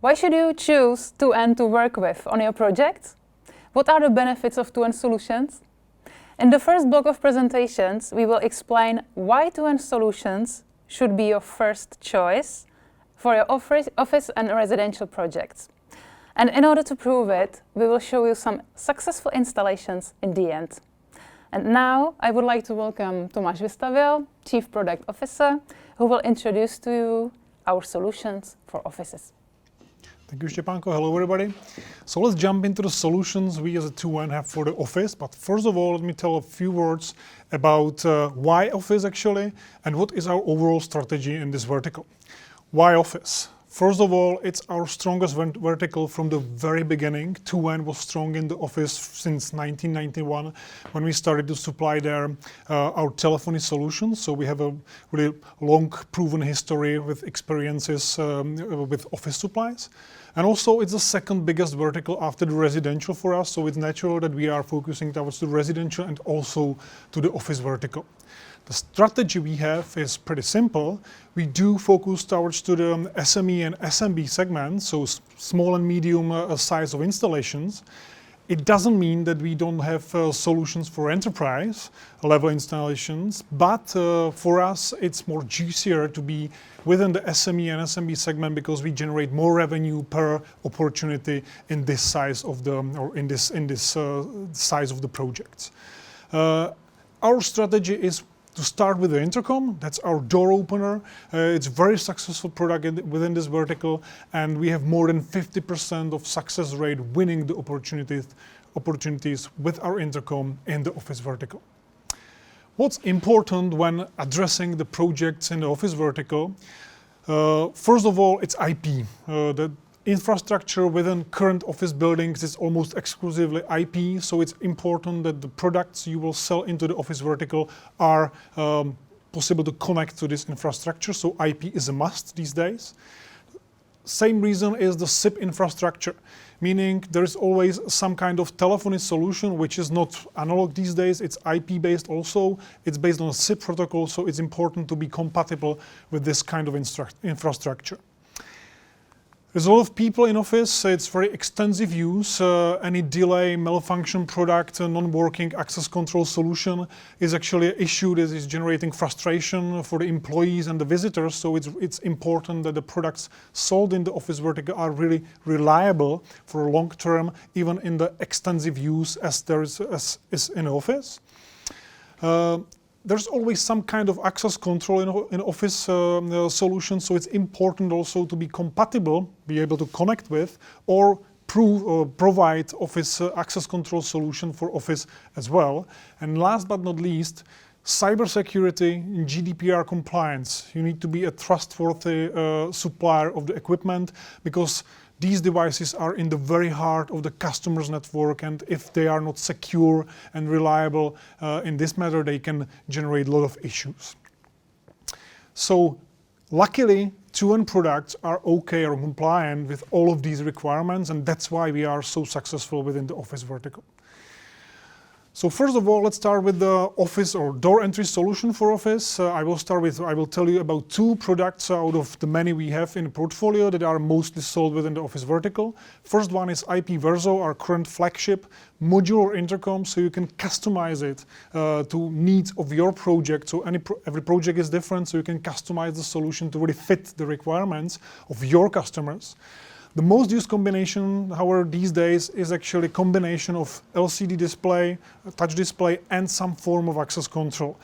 Why should you choose 2N to work with on your project? What are the benefits of 2N solutions? In the first block of presentations, we will explain why 2N solutions should be your first choice for your office and residential projects. And in order to prove it, we will show you some successful installations in the end. And now I would like to welcome Tomáš Vystavil, Chief Product Officer, who will introduce to you our solutions for offices. Thank you, Štěpánko. Hello, everybody. So let's jump into the solutions we as a 2N have for the office. But first of all, let me tell a few words about why office actually, and what is our overall strategy in this vertical. Why office? First of all, it's our strongest vertical from the very beginning. 2N was strong in the office since 1991 when we started to supply there our telephony solutions. So we have a really long proven history with experiences with office supplies. And also it's the second biggest vertical after the residential for us. So it's natural that we are focusing towards the residential and also to the office vertical. The strategy we have is pretty simple. We do focus towards to the SME and SMB segments, so small and medium size of installations. It doesn't mean that we don't have solutions for enterprise level installations, but for us it's more juicier to be within the SME and SMB segment because we generate more revenue per opportunity in this size of the size of the projects. Our strategy is to start with the intercom. That's our door opener. It's a very successful product within this vertical, and we have more than 50% of success rate winning the opportunities with our intercom in the office vertical. What's important when addressing the projects in the office vertical? First of all, it's IP. The infrastructure within current office buildings is almost exclusively IP, so it's important that the products you will sell into the office vertical are possible to connect to this infrastructure, so IP is a must these days. Same reason is the SIP infrastructure, meaning there is always some kind of telephony solution which is not analog these days, it's IP based also, it's based on a SIP protocol, so it's important to be compatible with this kind of infrastructure. There's a lot of people in office, it's very extensive use. Any delay, malfunction product, non-working access control solution is actually an issue that is generating frustration for the employees and the visitors. So it's important that the products sold in the office vertical are really reliable for long term, even in the extensive use as is in office. There's always some kind of access control in office solutions, so it's important also to be compatible, be able to connect with, or provide office access control solution for office as well. And last but not least, cybersecurity and GDPR compliance. You need to be a trustworthy supplier of the equipment because these devices are in the very heart of the customer's network, and if they are not secure and reliable in this matter, they can generate a lot of issues. So luckily, 2N products are okay or compliant with all of these requirements, and that's why we are so successful within the office vertical. So first of all, let's start with the office or door entry solution for office. I will tell you about two products out of the many we have in the portfolio that are mostly sold within the office vertical. First one is IP Verso, our current flagship modular intercom, so you can customize it to needs of your project. So every project is different, so you can customize the solution to really fit the requirements of your customers. The most used combination, however, these days is actually a combination of LCD display, touch display, and some form of access control.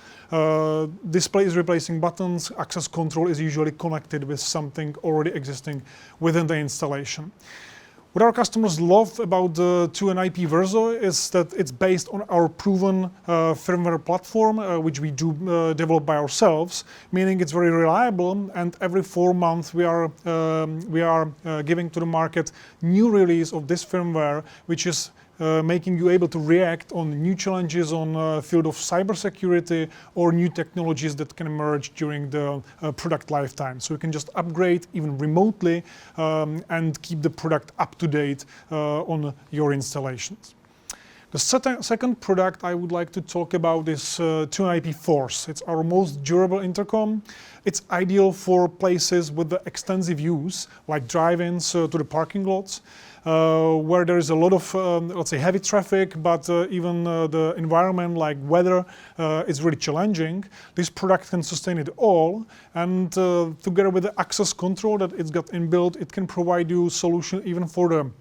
Display is replacing buttons, access control is usually connected with something already existing within the installation. What our customers love about the 2N IP Verso is that it's based on our proven firmware platform, which we do develop by ourselves, meaning it's very reliable, and every 4 months we are giving to the market new release of this firmware, which is making you able to react on new challenges on field of cybersecurity or new technologies that can emerge during the product lifetime. So you can just upgrade even remotely and keep the product up to date on your installations. The second product I would like to talk about is TUAN IP-Force. It's our most durable intercom. It's ideal for places with the extensive use, like drive-ins to the parking lots, where there is a lot of, let's say, heavy traffic, but even the environment, like weather, is really challenging. This product can sustain it all, and together with the access control that it's got inbuilt, it can provide you solution even for the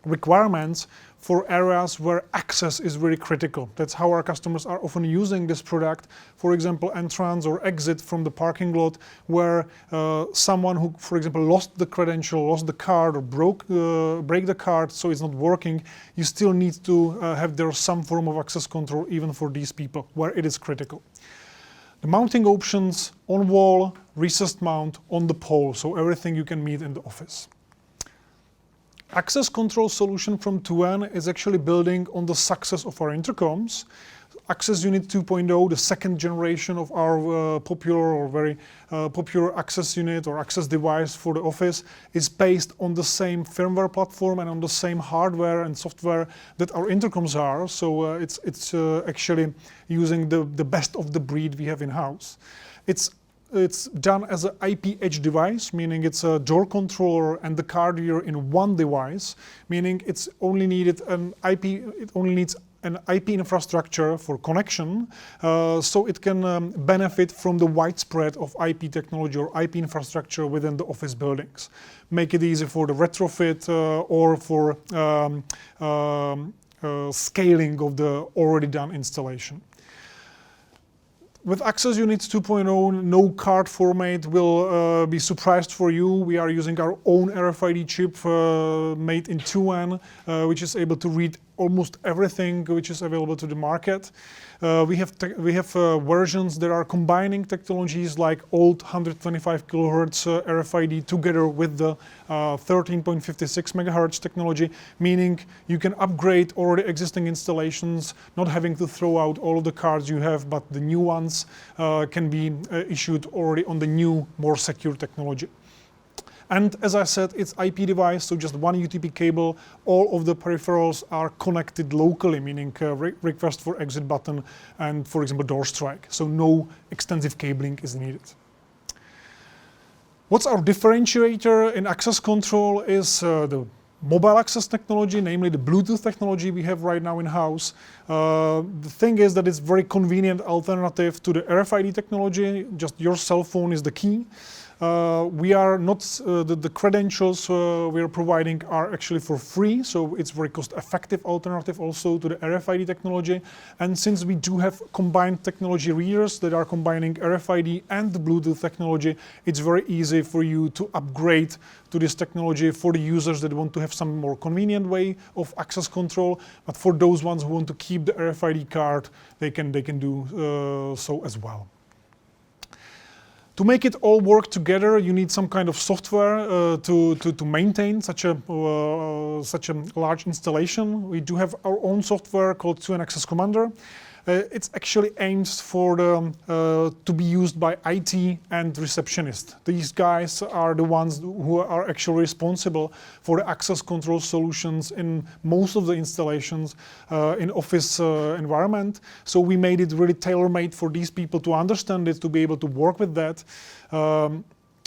requirements for areas where access is really critical. That's how our customers are often using this product. For example, entrance or exit from the parking lot, where someone who, for example, lost the credential, lost the card, or break the card, so it's not working, you still need to have there some form of access control even for these people, where it is critical. The mounting options: on wall, recessed mount, on the pole, so everything you can meet in the office. Access control solution from TUAN is actually building on the success of our intercoms. Access Unit 2.0, the second generation of our popular or very popular access unit or access device for the office, is based on the same firmware platform and on the same hardware and software that our intercoms are. So it's actually using the best of the breed we have in-house. It's done as an IP edge device, meaning it's a door controller and the card reader in one device, meaning it only needs an IP infrastructure for connection, so it can benefit from the widespread of IP technology or IP infrastructure within the office buildings. Make it easy for the retrofit or for scaling of the already done installation. With Access Units 2.0, no card format will be surprised for you. We are using our own RFID chip made in TUAN, which is able to read almost everything which is available to the market. We have versions that are combining technologies like old 125 kHz RFID together with the 13.56 MHz technology, meaning you can upgrade already existing installations, not having to throw out all of the cards you have, but the new ones can be issued already on the new, more secure technology. And as I said, it's IP device, so just one UTP cable. All of the peripherals are connected locally, meaning request for exit button and, for example, door strike. So no extensive cabling is needed. What's our differentiator in access control is the mobile access technology, namely the Bluetooth technology we have right now in-house. The thing is that it's very convenient alternative to the RFID technology. Just your cell phone is the key. We are not, the credentials we are providing are actually for free, so it's very cost-effective alternative also to the RFID technology. And since we do have combined technology readers that are combining RFID and the Bluetooth technology, it's very easy for you to upgrade to this technology for the users that want to have some more convenient way of access control. But for those ones who want to keep the RFID card, they can do so as well. To make it all work together, you need some kind of software to maintain such a large installation. We do have our own software called TUAN Access Commander. It's actually aimed for to be used by IT and receptionists. These guys are the ones who are actually responsible for the access control solutions in most of the installations in office environment. So we made it really tailor-made for these people to understand it, to be able to work with that.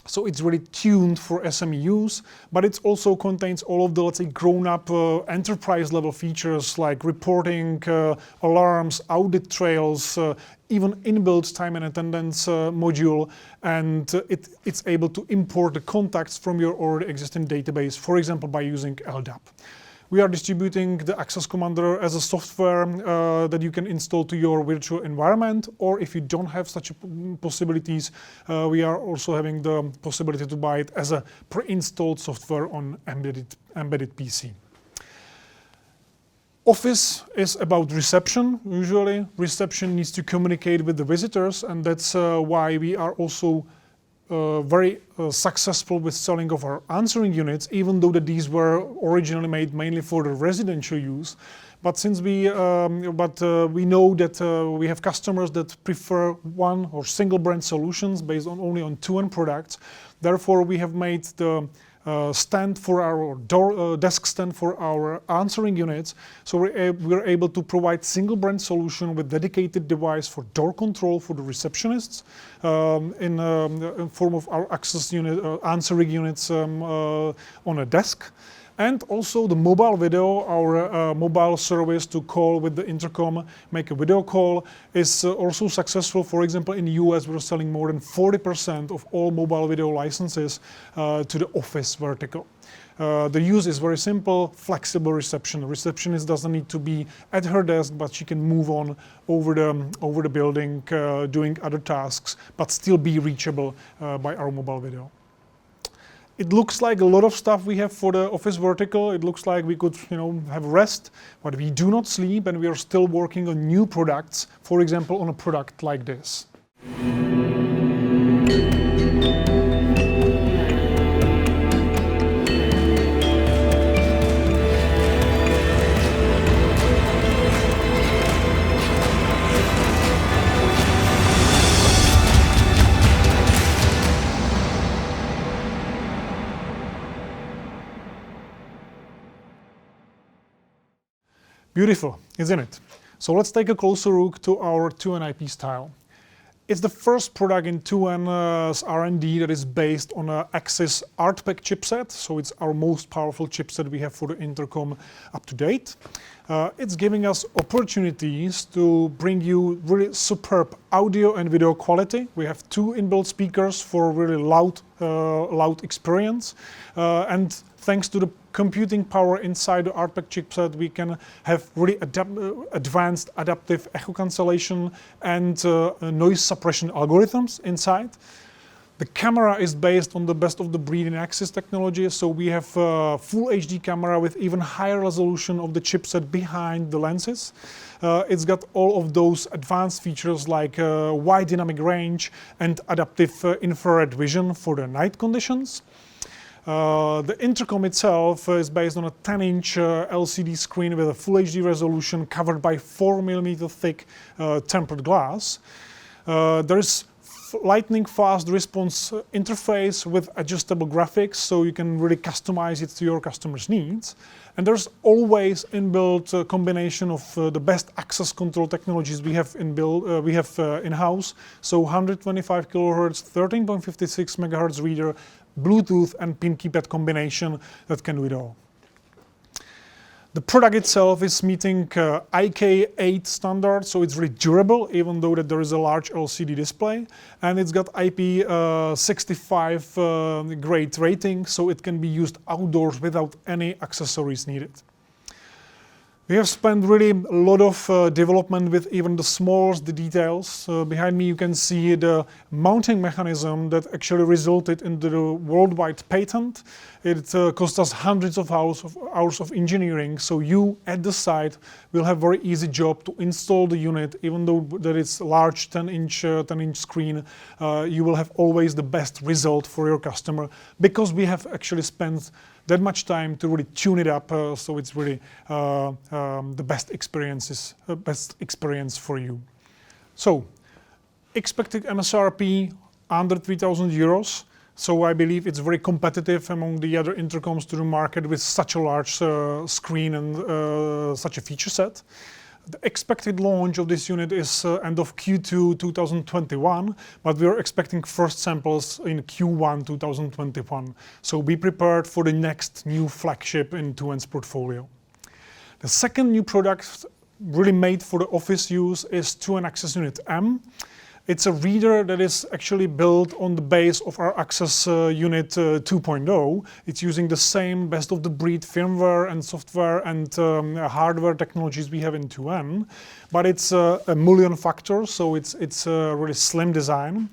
So it's really tuned for SME use, but it also contains all of the, let's say, grown-up enterprise level features like reporting, alarms, audit trails, even inbuilt time and attendance module, and it's able to import the contacts from your already existing database, for example, by using LDAP. We are distributing the Access Commander as a software that you can install to your virtual environment, or if you don't have such possibilities, we are also having the possibility to buy it as a pre-installed software on embedded PC. Office is about reception. Usually, reception needs to communicate with the visitors, and that's why we are also very successful with selling of our answering units, even though that these were originally made mainly for the residential use. But since we know that we have customers that prefer one or single brand solutions based on only on TUAN products, therefore we have made the stand for our desk stand for our answering units. So we're able to provide single brand solution with dedicated device for door control for the receptionists in form of our access unit answering units on a desk. And also the mobile video, our mobile service to call with the intercom, make a video call, is also successful. For example, in the US, we're selling more than 40% of all mobile video licenses to the office vertical. The use is very simple, flexible reception. The receptionist doesn't need to be at her desk, but she can move on over the building, doing other tasks, but still be reachable by our mobile video. It looks like a lot of stuff we have for the office vertical. It looks like we could, have rest, but we do not sleep, and we are still working on new products. For example, on a product like this. Beautiful, isn't it? So let's take a closer look to our 2N IP style. It's the first product in 2N's R&D that is based on an Axis ArtPack chipset. So it's our most powerful chipset we have for the intercom up to date. It's giving us opportunities to bring you really superb audio and video quality. We have two inbuilt speakers for really loud experience. And thanks to the computing power inside the ArtPack chipset, we can have really advanced adaptive echo cancellation and noise suppression algorithms inside. The camera is based on the best of the breed in Axis technology, so we have a full HD camera with even higher resolution of the chipset behind the lenses. It's got all of those advanced features like wide dynamic range and adaptive infrared vision for the night conditions. The intercom itself is based on a 10-inch LCD screen with a full HD resolution covered by 4mm thick tempered glass. There is lightning fast response interface with adjustable graphics, so you can really customize it to your customer's needs. And there's always inbuilt combination of the best access control technologies we have in-house. So 125 kHz, 13.56 MHz reader, Bluetooth and PIN keypad combination that can do it all. The product itself is meeting IK8 standard, so it's really durable, even though that there is a large LCD display, and it's got IP65 grade rating, so it can be used outdoors without any accessories needed. We have spent really a lot of development with even the smallest details. Behind me you can see the mounting mechanism that actually resulted in the worldwide patent. It cost us hundreds of hours of engineering, so you at the site will have very easy job to install the unit. Even though that it's large 10-inch screen, you will have always the best result for your customer, because we have actually spent that much time to really tune it up, so it's really the best experience for you. So, expected MSRP under 3,000 euros. So I believe it's very competitive among the other intercoms to the market with such a large screen and such a feature set. The expected launch of this unit is end of Q2 2021, but we are expecting first samples in Q1 2021. So be prepared for the next new flagship in 2N's portfolio. The second new product really made for the office use is 2N Access Unit M. It's a reader that is actually built on the base of our Access Unit 2.0. It's using the same best of the breed firmware and software and hardware technologies we have in 2N, but it's a mullion factor, so it's a really slim design.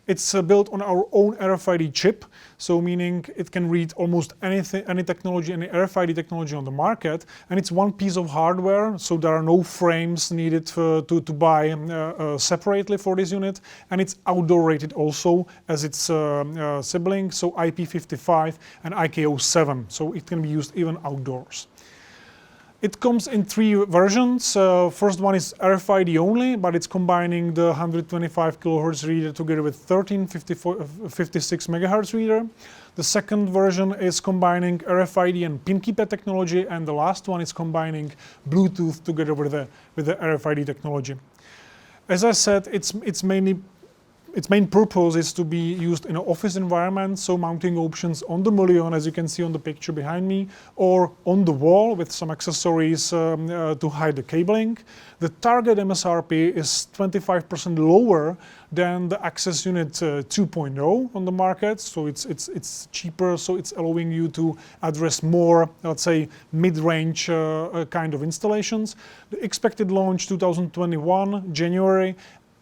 It's built on our own RFID chip, so meaning it can read almost anything, any technology, any RFID technology on the market, and it's one piece of hardware, so there are no frames needed to buy separately for this unit, and it's outdoor rated also as its sibling, so IP55 and IK07, so it can be used even outdoors. It comes in 3 versions. First one is RFID only, but it's combining the 125 kHz reader together with 1356 MHz reader. The second version is combining RFID and pin keypad technology, and the last one is combining Bluetooth together with the RFID technology. As I said, its main purpose is to be used in an office environment, so mounting options on the mullion, as you can see on the picture behind me, or on the wall with some accessories to hide the cabling. The target MSRP is 25% lower than the Access Unit 2.0 on the market, so it's cheaper, so it's allowing you to address more, let's say, mid-range kind of installations. The expected launch 2021, January,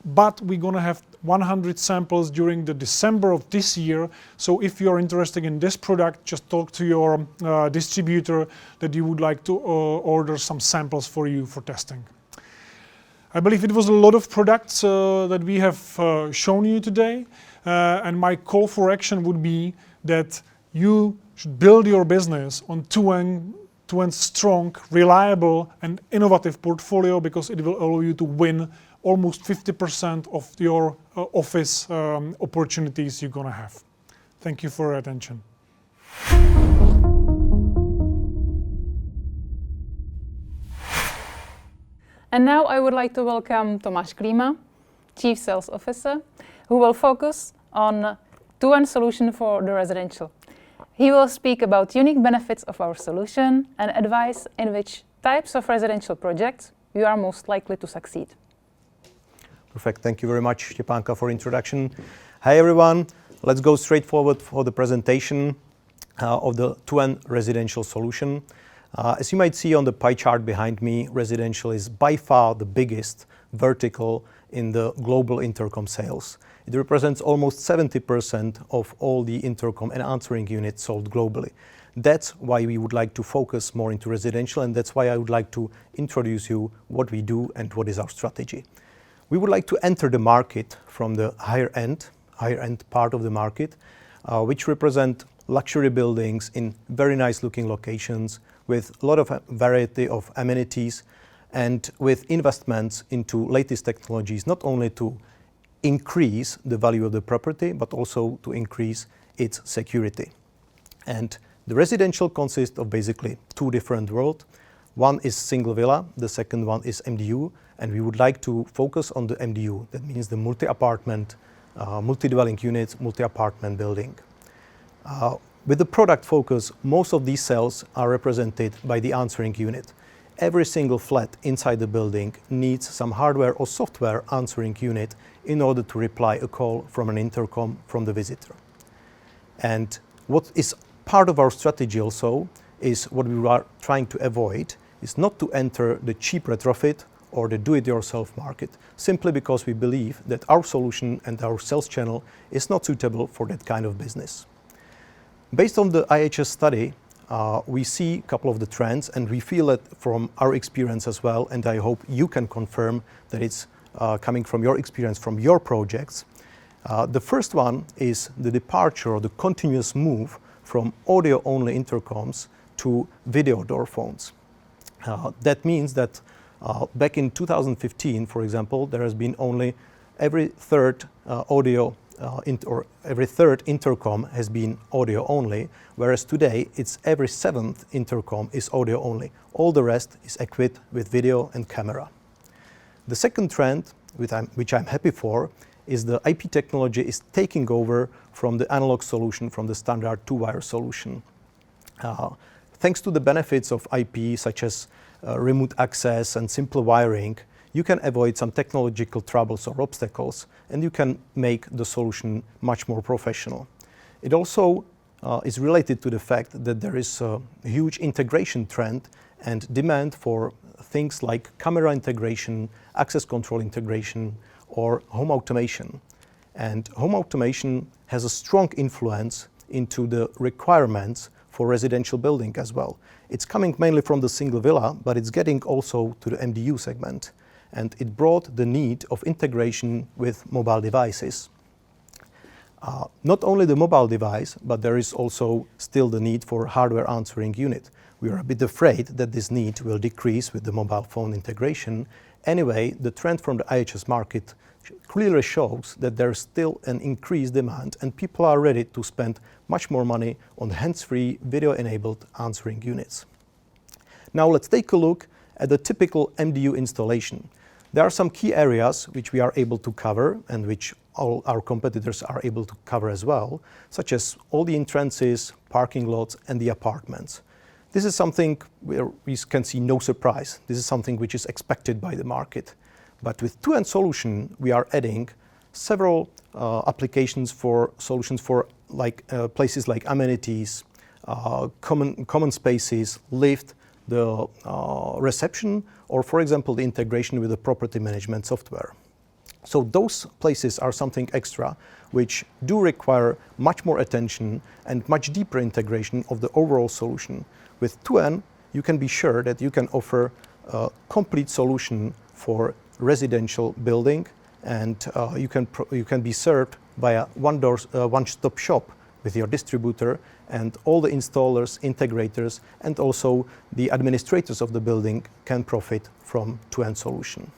but we're going to have 100 samples during the December of this year. So if you're interested in this product, just talk to your distributor that you would like to order some samples for you for testing. I believe it was a lot of products that we have shown you today, and my call for action would be that you should build your business on two-end strong, reliable and innovative portfolio, because it will allow you to win almost 50% of your office opportunities you're gonna have. Thank you for your attention. And now I would like to welcome Tomáš Klíma, Chief Sales Officer, who will focus on two-end solution for the residential. He will speak about unique benefits of our solution and advise in which types of residential projects you are most likely to succeed. Perfect. Thank you very much, Štěpánka, for introduction. Hi, everyone. Let's go straight forward for the presentation of the two-end residential solution. As you might see on the pie chart behind me, residential is by far the biggest vertical in the global intercom sales. It represents almost 70% of all the intercom and answering units sold globally. That's why we would like to focus more into residential, and that's why I would like to introduce you what we do and what is our strategy. We would like to enter the market from the higher end part of the market, which represent luxury buildings in very nice looking locations with a lot of variety of amenities and with investments into latest technologies, not only to increase the value of the property, but also to increase its security. And the residential consists of basically 2 different worlds. One is single villa, the second one is MDU, and we would like to focus on the MDU. That means the multi-apartment, multi-dwelling units, multi-apartment building. With the product focus, most of these cells are represented by the answering unit. Every single flat inside the building needs some hardware or software answering unit in order to reply a call from an intercom from the visitor. And what is part of our strategy also is what we are trying to avoid is not to enter the cheap retrofit or the do-it-yourself market, simply because we believe that our solution and our sales channel is not suitable for that kind of business. Based on the IHS study, we see a couple of the trends, and we feel that from our experience as well, and I hope you can confirm that it's coming from your experience from your projects. The first one is the departure or the continuous move from audio-only intercoms to video door phones. That means that back in 2015, for example, there has been only every third every third intercom has been audio only, whereas today it's every 7th intercom is audio only. All the rest is equipped with video and camera. The second trend, which I'm happy for, is the IP technology is taking over from the analog solution, from the standard 2-wire solution. Thanks to the benefits of IP, such as remote access and simple wiring, you can avoid some technological troubles or obstacles, and you can make the solution much more professional. It also is related to the fact that there is a huge integration trend and demand for things like camera integration, access control integration, or home automation. And home automation has a strong influence into the requirements for residential building as well. It's coming mainly from the single villa, but it's getting also to the MDU segment. And it brought the need of integration with mobile devices. Not only the mobile device, but there is also still the need for hardware answering unit. We are a bit afraid that this need will decrease with the mobile phone integration. Anyway, the trend from the IHS market clearly shows that there's still an increased demand and people are ready to spend much more money on hands-free video-enabled answering units. Now let's take a look at the typical MDU installation. There are some key areas which we are able to cover and which all our competitors are able to cover as well, such as all the entrances, parking lots, and the apartments. This is something where we can see no surprise. This is something which is expected by the market. But with 2N solution, we are adding several applications for solutions for places like amenities, common spaces, lift, the reception, or for example, the integration with the property management software. So those places are something extra which do require much more attention and much deeper integration of the overall solution. With 2N, you can be sure that you can offer a complete solution for residential building, and you can be served by a one-stop shop with your distributor, and all the installers, integrators, and also the administrators of the building can profit from 2N solution.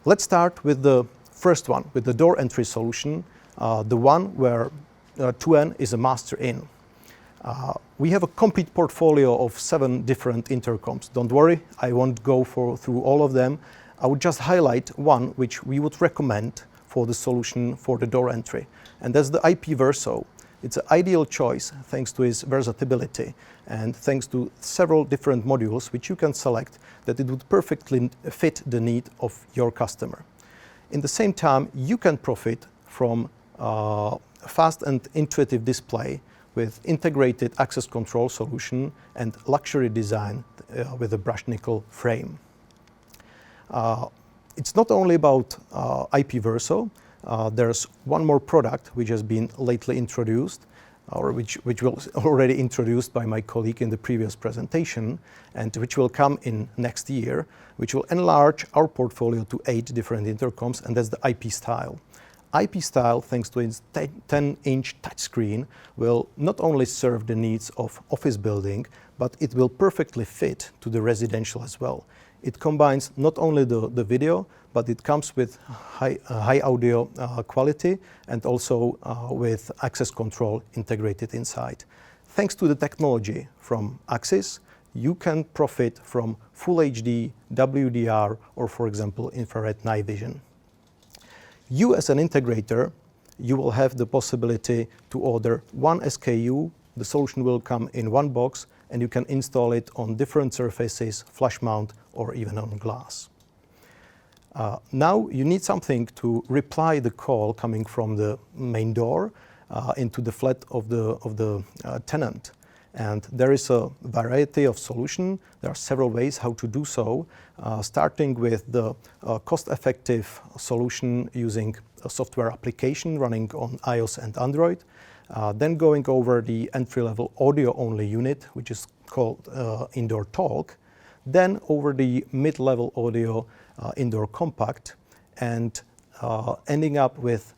Let's start with the first one, with the door entry solution, the one where 2N is a master in. We have a complete portfolio of 7 different intercoms. Don't worry, I won't go through all of them. I would just highlight one which we would recommend for the solution for the door entry, and that's the IP Verso. It's an ideal choice thanks to its versatility and thanks to several different modules which you can select that it would perfectly fit the need of your customer. In the same time, you can profit from a fast and intuitive display with integrated access control solution and luxury design with a brushed nickel frame. It's not only about IP Verso. There's one more product which has been lately introduced, or which was already introduced by my colleague in the previous presentation, and which will come in next year, which will enlarge our portfolio to 8 different intercoms, and that's the IP Style. IP Style, thanks to its 10-inch touchscreen, will not only serve the needs of office building, but it will perfectly fit to the residential as well. It combines not only the video, but it comes with high audio quality and also with access control integrated inside. Thanks to the technology from Axis, you can profit from Full HD, WDR, or for example, infrared night vision. You as an integrator, you will have the possibility to order one SKU. The solution will come in one box, and you can install it on different surfaces, flush mount, or even on glass. Now you need something to reply the call coming from the main door into the flat of the tenant. And there is a variety of solutions. There are several ways how to do so, starting with the cost-effective solution using a software application running on iOS and Android, then going over the entry-level audio-only unit, which is called Indoor Talk, then over the mid-level audio Indoor Compact, and ending up with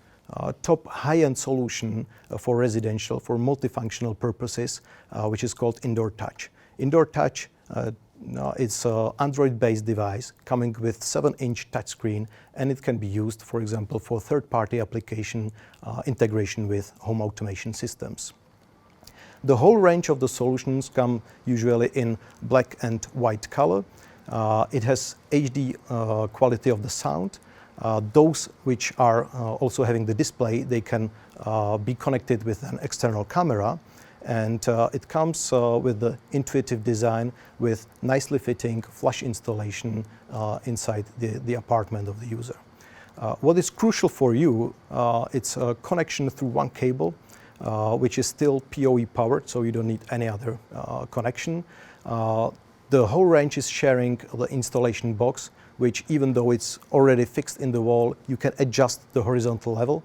top high-end solution for residential, for multifunctional purposes, which is called Indoor Touch. Indoor Touch it's an Android-based device coming with 7-inch touchscreen, and it can be used, for example, for third-party application integration with home automation systems. The whole range of the solutions come usually in black and white color. It has HD quality of the sound. Those which are also having the display, they can be connected with an external camera, and it comes with the intuitive design with nicely fitting flush installation inside the apartment of the user. What is crucial for you, it's a connection through one cable, which is still PoE powered, so you don't need any other connection. The whole range is sharing the installation box, which even though it's already fixed in the wall, you can adjust the horizontal level.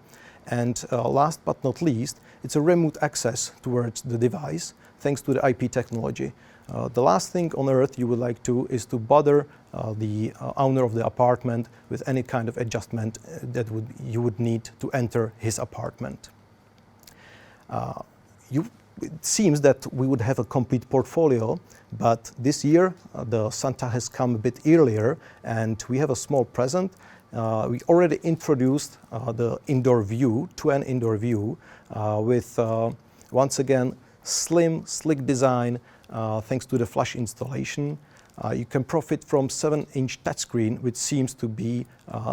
And last but not least, it's a remote access towards the device thanks to the IP technology. The last thing on earth you would like to is to bother the owner of the apartment with any kind of adjustment that you would need to enter his apartment. It seems that we would have a complete portfolio, but this year the Santa has come a bit earlier, and we have a small present. We already introduced the indoor view, 2N indoor view, with once again slim, slick design thanks to the flush installation. You can profit from 7-inch touchscreen, which seems to be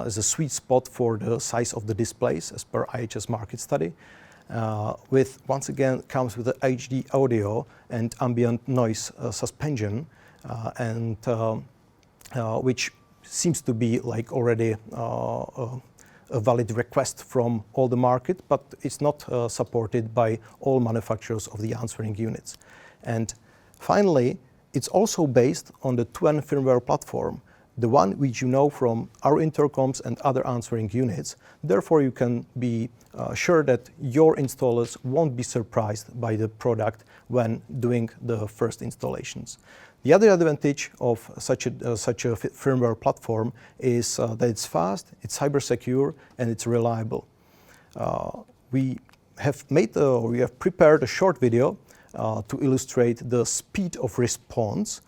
as a sweet spot for the size of the displays as per IHS Markit study. With once again comes with the HD audio and ambient noise suspension, and which seems to be like already a valid request from all the market, but it's not supported by all manufacturers of the answering units. And finally, it's also based on the 2N firmware platform, the one which you know from our intercoms and other answering units. Therefore, you can be sure that your installers won't be surprised by the product when doing the first installations. The other advantage of such a firmware platform is that it's fast, it's cyber secure, and it's reliable. We have prepared a short video to illustrate the speed of response.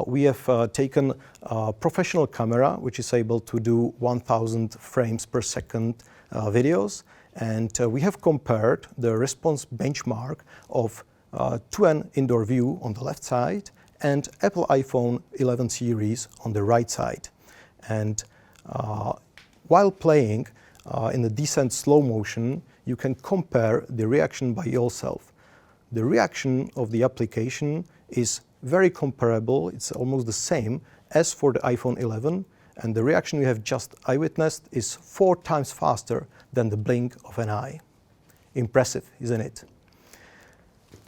We have taken a professional camera, which is able to do 1000 frames per second videos, and we have compared the response benchmark of 2N indoor view on the left side and Apple iPhone 11 series on the right side. And while playing in a decent slow motion, you can compare the reaction by yourself. The reaction of the application is very comparable, it's almost the same as for the iPhone 11, and the reaction we have just eyewitnessed is 4 times faster than the blink of an eye. Impressive, isn't it?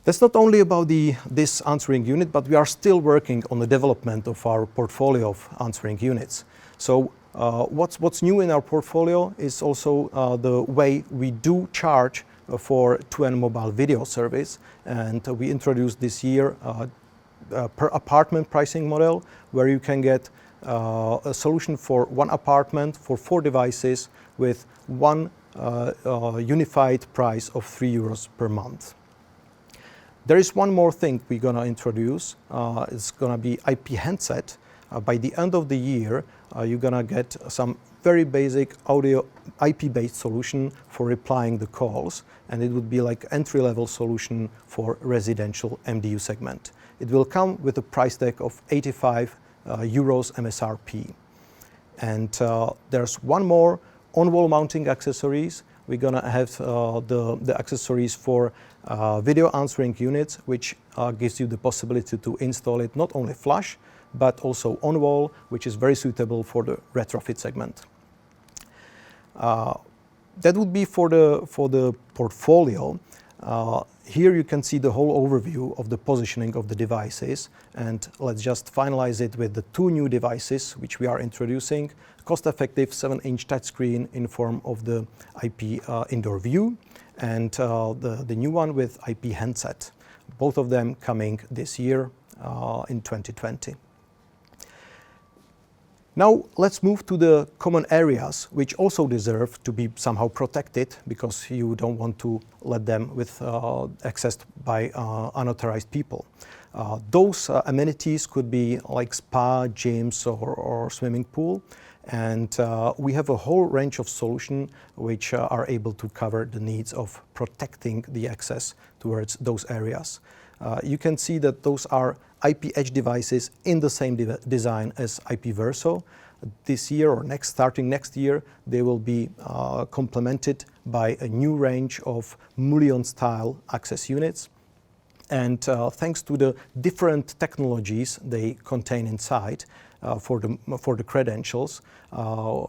That's not only about this answering unit, but we are still working on the development of our portfolio of answering units. So what's new in our portfolio is also the way we do charge for 2N mobile video service, and we introduced this year per apartment pricing model, where you can get a solution for one apartment for 4 devices with one unified price of €3 per month. There is one more thing we're going to introduce. It's going to be IP handset. By the end of the year, you're going to get some very basic audio IP-based solution for replying the calls, and it would be like entry-level solution for residential MDU segment. It will come with a price tag of €85 MSRP. And there's one more on-wall mounting accessories. We're going to have the accessories for video answering units, which gives you the possibility to install it not only flush, but also on wall, which is very suitable for the retrofit segment. That would be for the portfolio. Here you can see the whole overview of the positioning of the devices, and let's just finalize it with the 2 new devices which we are introducing. Cost-effective 7-inch touchscreen in form of the IP indoor view, and the new one with IP handset. Both of them coming this year in 2020. Now let's move to the common areas, which also deserve to be somehow protected, because you don't want to let them with accessed by unauthorized people. Those amenities could be like spa, gyms, or swimming pool, and we have a whole range of solutions which are able to cover the needs of protecting the access towards those areas. You can see that those are IP edge devices in the same design as IP Verso. This year or starting next year, they will be complemented by a new range of Mullion style access units. And thanks to the different technologies they contain inside for the credentials,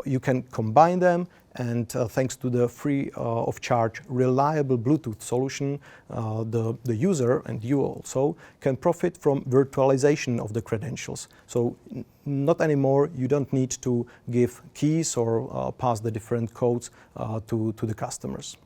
you can combine them, and thanks to the free of charge reliable Bluetooth solution, the user and you also can profit from virtualization of the credentials. So not anymore, you don't need to give keys or pass the different codes to the customers.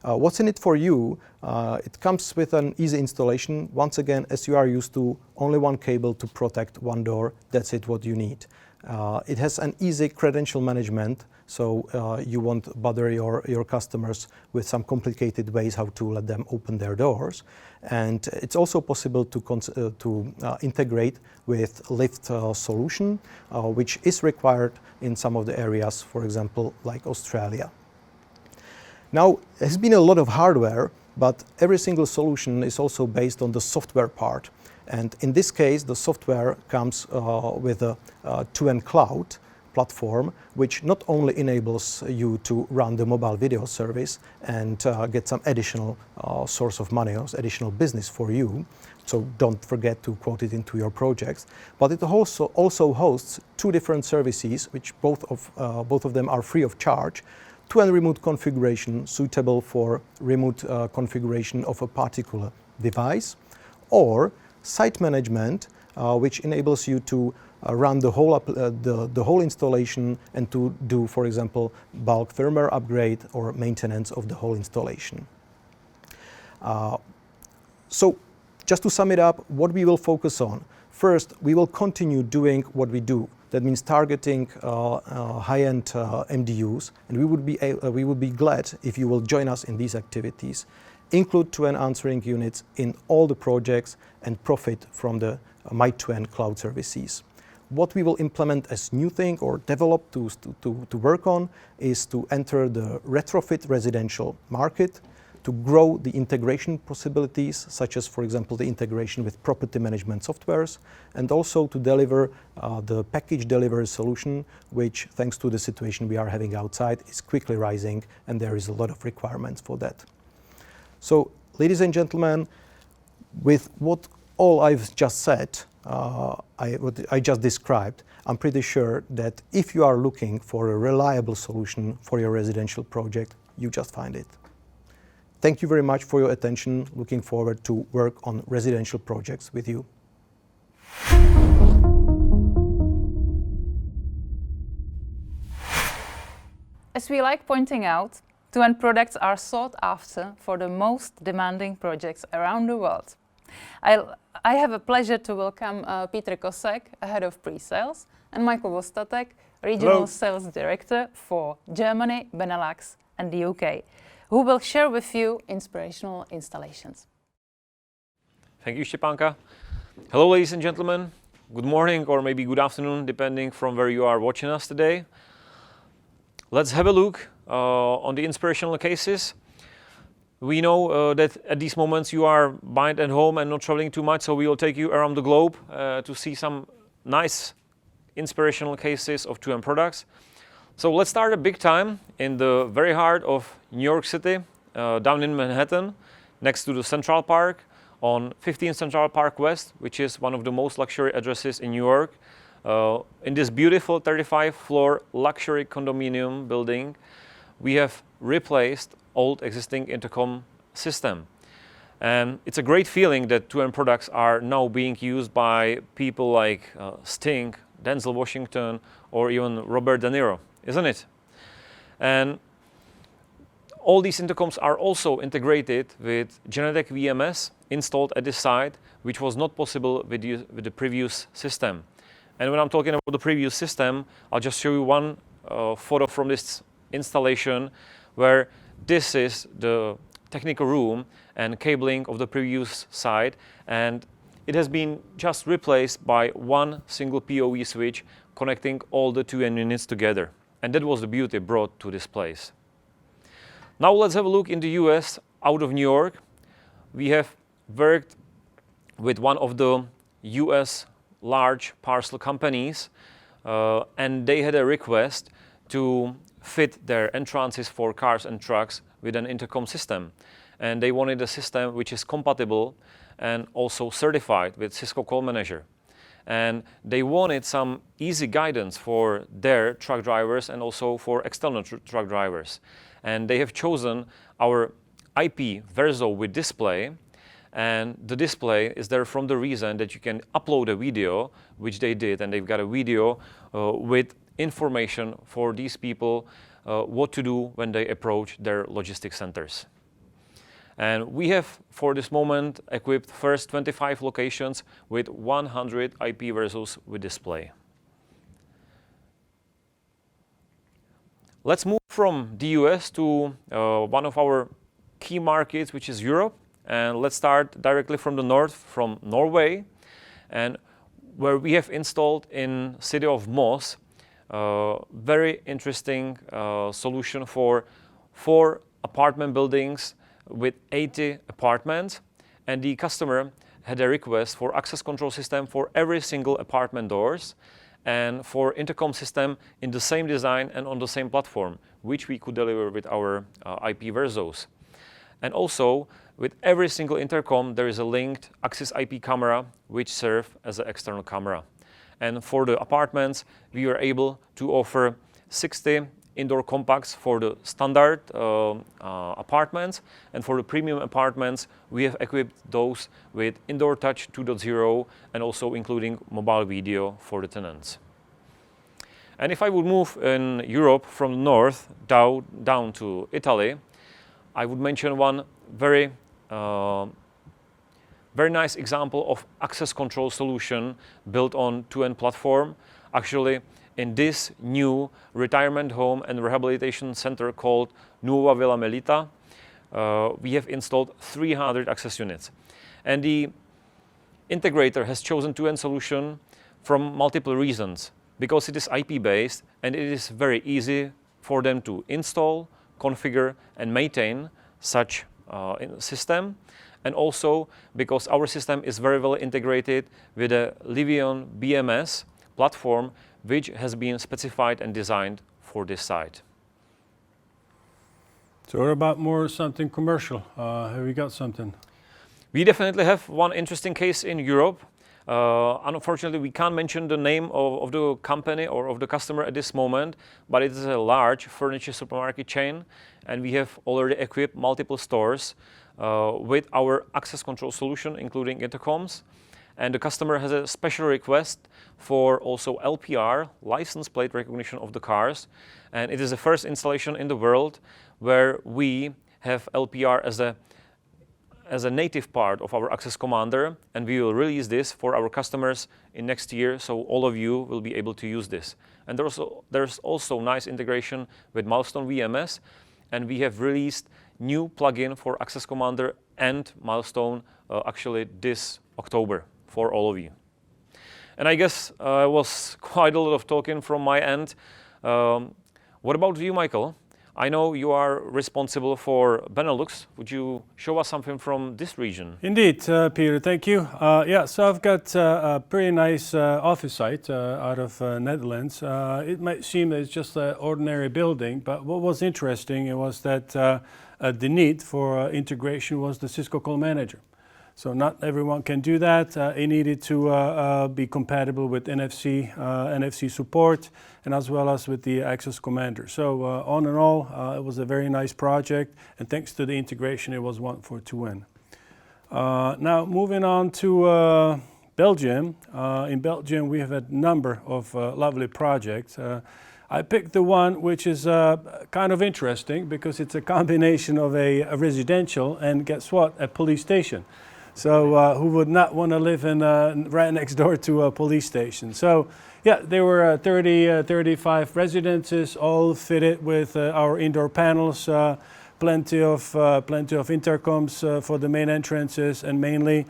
What's in it for you? It comes with an easy installation. Once again, as you are used to, only one cable to protect one door. That's it, what you need. It has an easy credential management, so you won't bother your customers with some complicated ways how to let them open their doors. And it's also possible to integrate with lift solution, which is required in some of the areas, for example, like Australia. Now, there's been a lot of hardware, but every single solution is also based on the software part. And in this case, the software comes with a 2N Cloud platform, which not only enables you to run the mobile video service and get some additional source of money or additional business for you, so don't forget to quote it into your projects, but it also hosts two different services, which both of them are free of charge. 2N remote configuration, suitable for remote configuration of a particular device, or site management, which enables you to run the whole installation and to do, for example, bulk firmware upgrade or maintenance of the whole installation. So just to sum it up, what we will focus on. First, we will continue doing what we do. That means targeting high-end MDUs, and we would be glad if you will join us in these activities. Include 2N answering units in all the projects and profit from the My2N cloud services. What we will implement as new thing or develop to work on is to enter the retrofit residential market, to grow the integration possibilities, such as, for example, the integration with property management softwares, and also to deliver the package delivery solution, which, thanks to the situation we are having outside, is quickly rising, and there is a lot of requirements for that. So, ladies and gentlemen, with what all I've just said, what I just described, I'm pretty sure that if you are looking for a reliable solution for your residential project, you just find it. Thank you very much for your attention. Looking forward to work on residential projects with you. As we like pointing out, 2N products are sought after for the most demanding projects around the world. I have a pleasure to welcome Petr Kosek, Head of Pre-Sales, and Michael Vostatek, Regional Hello. Sales Director for Germany, Benelux, and the UK, who will share with you inspirational installations. Thank you, Štěpánka. Hello, ladies and gentlemen. Good morning or maybe good afternoon, depending from where you are watching us today. Let's have a look on the inspirational cases. We know that at these moments you are bind at home and not traveling too much, so we will take you around the globe to see some nice inspirational cases of 2N products. So let's start a big time in the very heart of New York City, down in Manhattan, next to the Central Park, on 15 Central Park West, which is one of the most luxury addresses in New York. In this beautiful 35-floor luxury condominium building, we have replaced old existing intercom system. And it's a great feeling that 2N products are now being used by people like Sting, Denzel Washington, or even Robert De Niro, isn't it? And all these intercoms are also integrated with Genetec VMS installed at the site, which was not possible with the previous system. And when I'm talking about the previous system, I'll just show you one photo from this installation, where this is the technical room and cabling of the previous site, and it has been just replaced by one single PoE switch connecting all the 2N units together. And that was the beauty brought to this place. Now let's have a look in the US, out of New York. We have worked with one of the US large parcel companies, and they had a request to fit their entrances for cars and trucks with an intercom system. And they wanted a system which is compatible and also certified with Cisco Call Manager. And they wanted some easy guidance for their truck drivers and also for external truck drivers. And they have chosen our IP Verso with display. And the display is there from the reason that you can upload a video, which they did, and they've got a video with information for these people what to do when they approach their logistics centers. And we have, for this moment, equipped first 25 locations with 100 IP Versos with display. Let's move from the US to one of our key markets, which is Europe. And let's start directly from the north, from Norway, and where we have installed in city of Moss very interesting solution for 4 apartment buildings with 80 apartments. And the customer had a request for access control system for every single apartment doors and for intercom system in the same design and on the same platform, which we could deliver with our IP Verzos. And also, with every single intercom, there is a linked Axis IP camera, which serves as an external camera. And for the apartments, we were able to offer 60 indoor compacts for the standard apartments. And for the premium apartments, we have equipped those with Indoor Touch 2.0 and also including mobile video for the tenants. And if I would move in Europe from the north down to Italy, I would mention one very nice example of access control solution built on 2N platform. Actually, in this new retirement home and rehabilitation center called Nuova Villa Melita, we have installed 300 access units. And the integrator has chosen 2N solution from multiple reasons, because it is IP-based and it is very easy for them to install, configure and maintain such system, and also because our system is very well integrated with a Livion BMS platform, which has been specified and designed for this site. So what about more something commercial? Have we got something? We definitely have one interesting case in Europe. Unfortunately, we can't mention the name of the company or of the customer at this moment, but it is a large furniture supermarket chain, and we have already equipped multiple stores with our access control solution, including intercoms. And the customer has a special request for also LPR, license plate recognition of the cars. And it is the first installation in the world where we have LPR as a native part of our Access Commander, and we will release this for our customers in next year, so all of you will be able to use this. And there's also nice integration with Milestone VMS, and we have released new plugin for Access Commander and Milestone actually this October for all of you. And I guess it was quite a lot of talking from my end. What about you, Michael? I know you are responsible for Benelux. Would you show us something from this region? Indeed, Peter, thank you. Yeah, so I've got a pretty nice office site out of Netherlands. It might seem that it's just an ordinary building, but what was interesting was that the need for integration was the Cisco Call Manager. So not everyone can do that. It needed to be compatible with NFC support, and as well as with the Access Commander. So on and all, it was a very nice project, and thanks to the integration, it was one for 2N. Now moving on to Belgium. In Belgium, we have a number of lovely projects. I picked the one which is kind of interesting because it's a combination of a residential and, guess what, a police station. So who would not want to live in right next door to a police station? So yeah, there were 35 residences, all fitted with our indoor panels, plenty of intercoms for the main entrances, and mainly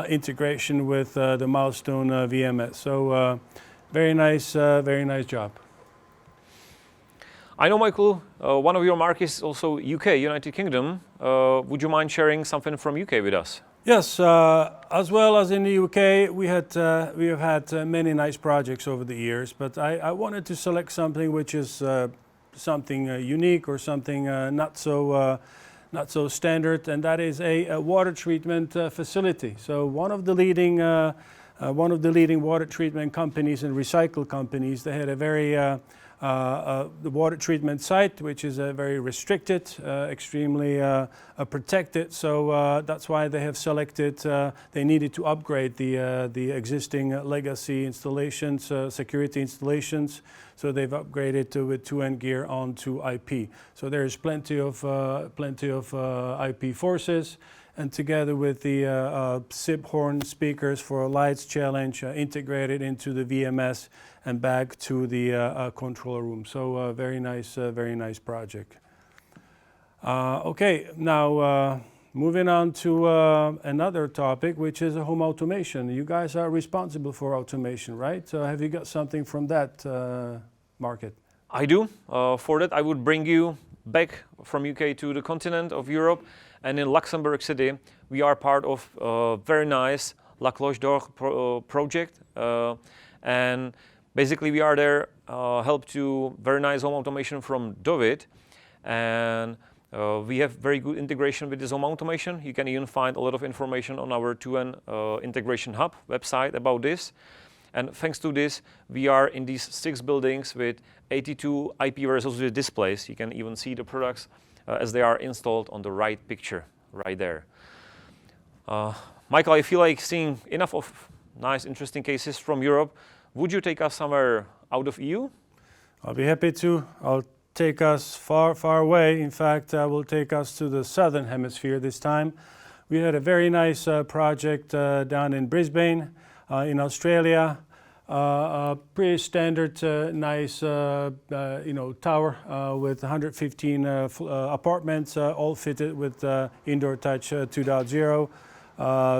integration with the Milestone VMS. So very nice job. I know, Michael, one of your markets is also UK, United Kingdom. Would you mind sharing something from UK with us? Yes, as well as in the UK, we have had many nice projects over the years, but I wanted to select something which is something unique or something not so standard, and that is a water treatment facility. So one of the leading water treatment companies and recycle companies, they had a very the water treatment site, which is very restricted, extremely protected. So that's why they have selected. They needed to upgrade the existing legacy installations, security installations. So they've upgraded with 2N gear onto IP. So there's plenty of IP forces, and together with the SIP horn speakers for Lights Challenge integrated into the VMS and back to the control room. So very nice project. Okay, now moving on to another topic, which is home automation. You guys are responsible for automation, right? So have you got something from that market? I do. For that, I would bring you back from UK to the continent of Europe, and in Luxembourg City, we are part of a very nice La Cloche d'Or project, and basically we are there help to very nice home automation from Dovid, and we have very good integration with this home automation. You can even find a lot of information on our 2N Integration Hub website about this. And thanks to this, we are in these 6 buildings with 82 IP resolution displays. You can even see the products as they are installed on the right picture, right there. Michael, I feel like seeing enough of nice, interesting cases from Europe. Would you take us somewhere out of EU? I'll be happy to. I'll take us far, far away. In fact, I will take us to the southern hemisphere this time. We had a very nice project down in Brisbane, in Australia. A pretty standard, nice, tower with 115 apartments, all fitted with Indoor Touch 2.0.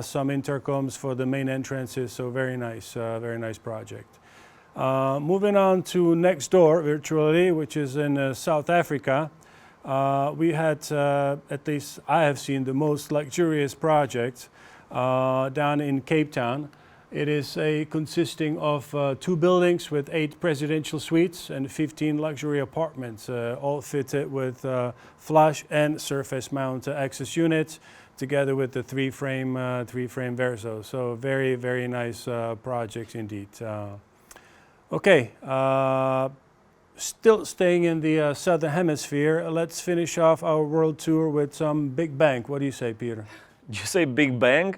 Some intercoms for the main entrances, so very nice project. Moving on to next door virtually, which is in South Africa. We had, at least I have seen, the most luxurious project down in Cape Town. It is consisting of 2 buildings with 8 presidential suites and 15 luxury apartments, all fitted with flush and surface mount access units, together with the 3-frame Verso. So very nice projects indeed. Okay, still staying in the southern hemisphere, let's finish off our world tour with some Big Bang. What do you say, Peter? Did you say Big Bang?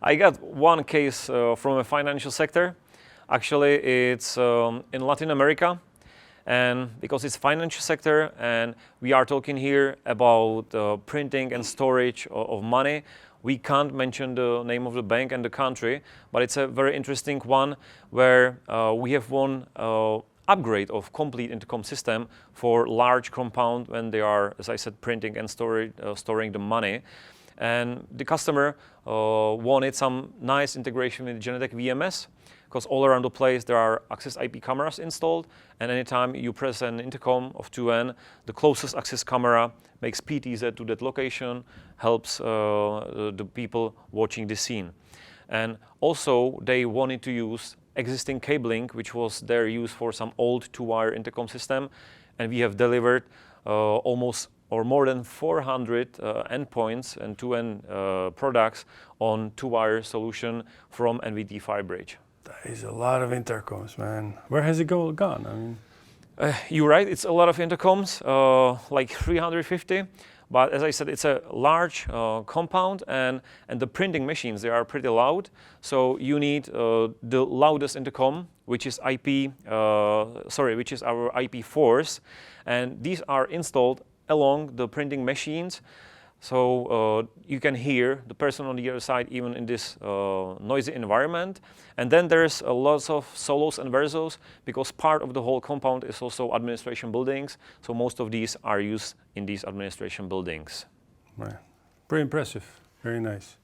I got one case from a financial sector. Actually, it's in Latin America, and because it's financial sector, and we are talking here about printing and storage of money, we can't mention the name of the bank and the country, but it's a very interesting one where we have won upgrade of complete intercom system for large compound when they are, as I said, printing and storing the money. And the customer wanted some nice integration with Genetec VMS, because all around the place there are Axis IP cameras installed, and anytime you press an intercom of 2N, the closest Axis camera makes PTZ to that location, helps the people watching the scene. And also they wanted to use existing cabling, which was their use for some old 2-wire intercom system, and we have delivered almost or more than 400 endpoints and 2N products on 2-wire solution from NVT FireBridge. That is a lot of intercoms, man. Where has it gone? I mean, you're right, it's a lot of intercoms, like 350. But as I said, it's a large compound, and the printing machines, they are pretty loud. So you need the loudest intercom, which is which is our IP4s, and these are installed along the printing machines. So you can hear the person on the other side even in this noisy environment. And then there's a lot of solos and versos, because part of the whole compound is also administration buildings. So most of these are used in these administration buildings. Right. Pretty impressive. Very nice.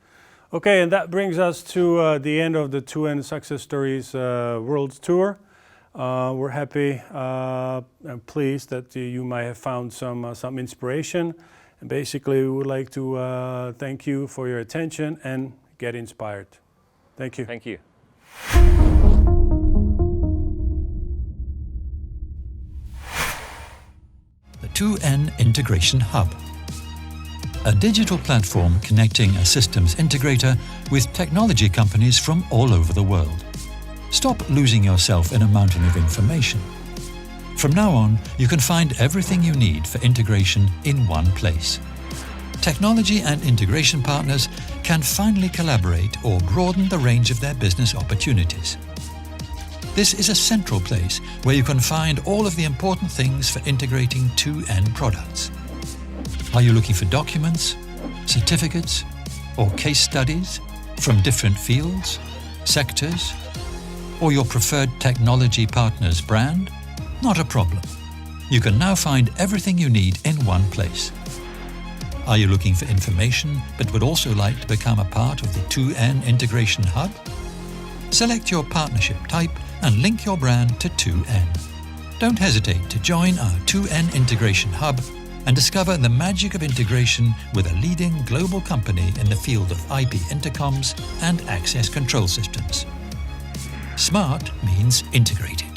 Okay, and that brings us to the end of the 2N Success Stories World Tour. We're happy and pleased that you might have found some inspiration. And basically, we would like to thank you for your attention and get inspired. Thank you. Thank you. The 2N Integration Hub, a digital platform connecting a systems integrator with technology companies from all over the world. Stop losing yourself in a mountain of information. From now on, you can find everything you need for integration in one place. Technology and integration partners can finally collaborate or broaden the range of their business opportunities. This is a central place where you can find all of the important things for integrating 2N products. Are you looking for documents, certificates, or case studies from different fields, sectors, or your preferred technology partner's brand? Not a problem. You can now find everything you need in one place. Are you looking for information but would also like to become a part of the 2N Integration Hub? Select your partnership type and link your brand to 2N. Don't hesitate to join our 2N Integration Hub and discover the magic of integration with a leading global company in the field of IP intercoms and access control systems. Smart means integrating.